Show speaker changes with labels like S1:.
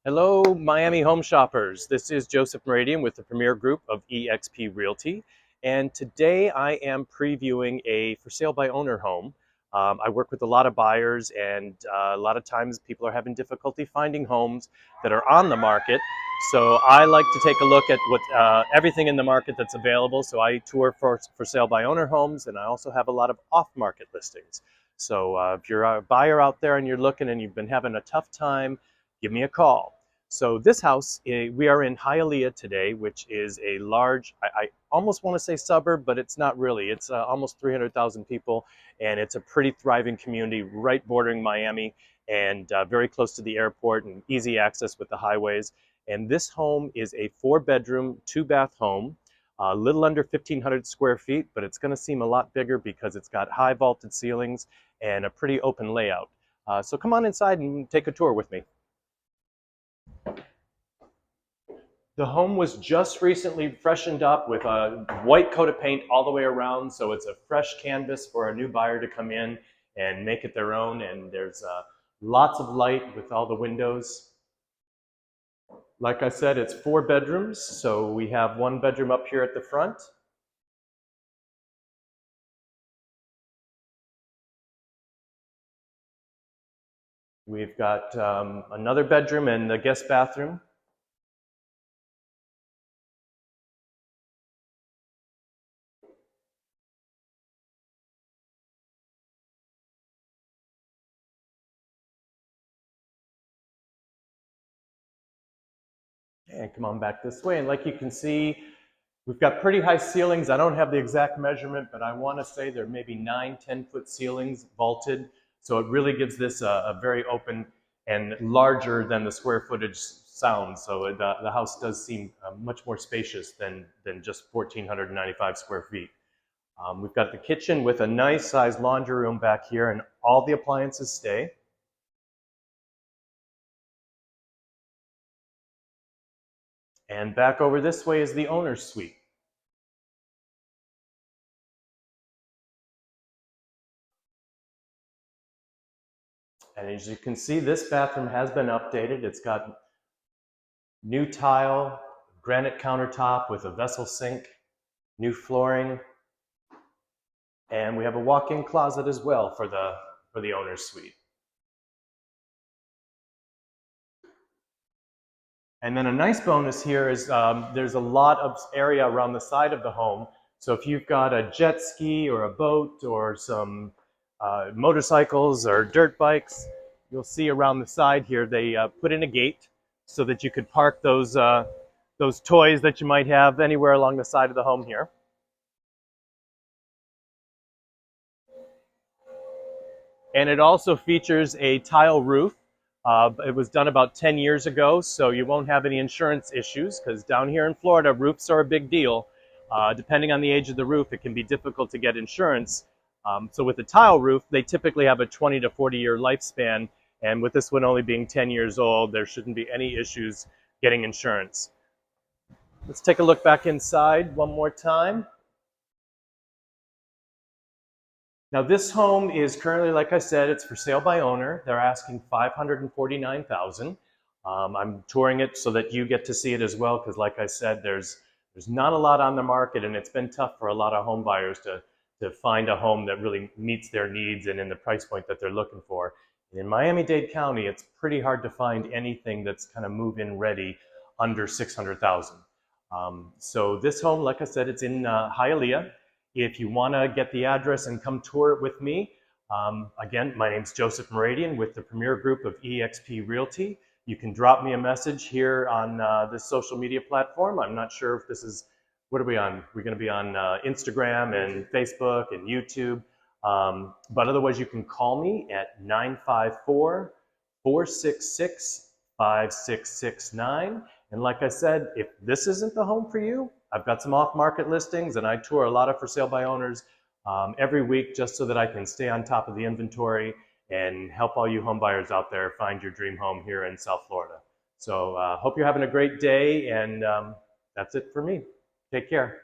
S1: Hello, Miami home shoppers. This is Joseph Mooradian with the Premier Group of eXp Realty. And today I am previewing a for sale by owner home. I work with a lot of buyers, and a lot of times people are having difficulty finding homes that are on the market. So I like to take a look at what everything in the market that's available. So I tour for sale by owner homes, and I also have a lot of off-market listings. So if you're a buyer out there and you're looking and you've been having a tough time, give me a call. So this house, we are in Hialeah today, which is a large, I almost want to say suburb, but it's not really. It's almost 300,000 people, and it's a pretty thriving community right bordering Miami, and very close to the airport and easy access with the highways. And this home is a 4-bedroom, 2-bath home, a little under 1,500 square feet, but it's going to seem a lot bigger because it's got high vaulted ceilings and a pretty open layout. So come on inside and take a tour with me. The home was just recently freshened up with a white coat of paint all the way around, so it's a fresh canvas for a new buyer to come in and make it their own. And there's lots of light with all the windows. Like I said, it's 4 bedrooms, so we have 1 bedroom up here at the front. We've got another bedroom and the guest bathroom. And come on back this way. And like you can see, we've got pretty high ceilings. I don't have the exact measurement, but I want to say there may be 9, 10-foot ceilings vaulted. So it really gives this a very open and larger than the square footage sounds. So the house does seem much more spacious than just 1,495 square feet. We've got the kitchen with a nice sized laundry room back here, and all the appliances stay. And back over this way is the owner's suite. And as you can see, this bathroom has been updated. It's got new tile, granite countertop with a vessel sink, new flooring, and we have a walk-in closet as well for the owner's suite. And then a nice bonus here is there's a lot of area around the side of the home. So if you've got a jet ski or a boat or some motorcycles or dirt bikes, you'll see around the side here they put in a gate so that you could park those toys that you might have anywhere along the side of the home here. And it also features a tile roof. It was done about 10 years ago, so you won't have any insurance issues, because down here in Florida, roofs are a big deal. Depending on the age of the roof, it can be difficult to get insurance. So with the tile roof, they typically have a 20 to 40-year lifespan, and with this one only being 10 years old, there shouldn't be any issues getting insurance. Let's take a look back inside one more time. Now this home is currently, like I said, it's for sale by owner. They're asking $549,000. I'm touring it so that you get to see it as well, because like I said, there's not a lot on the market, and it's been tough for a lot of home buyers to find a home that really meets their needs and in the price point that they're looking for. In Miami-Dade County, it's pretty hard to find anything that's kind of move-in ready under $600,000. So this home, like I said, it's in Hialeah. If you want to get the address and come tour it with me, again, my name's Joseph Mooradian with the Premier Group of eXp Realty. You can drop me a message here on this social media platform. I'm not sure if this is, what are we on? We're going to be on Instagram and Facebook and YouTube. But otherwise, you can call me at 954-466-5669. And like I said, if this isn't the home for you, I've got some off-market listings, and I tour a lot of for sale by owners every week, just so that I can stay on top of the inventory and help all you home buyers out there find your dream home here in South Florida. So hope you're having a great day, and that's it for me. Take care.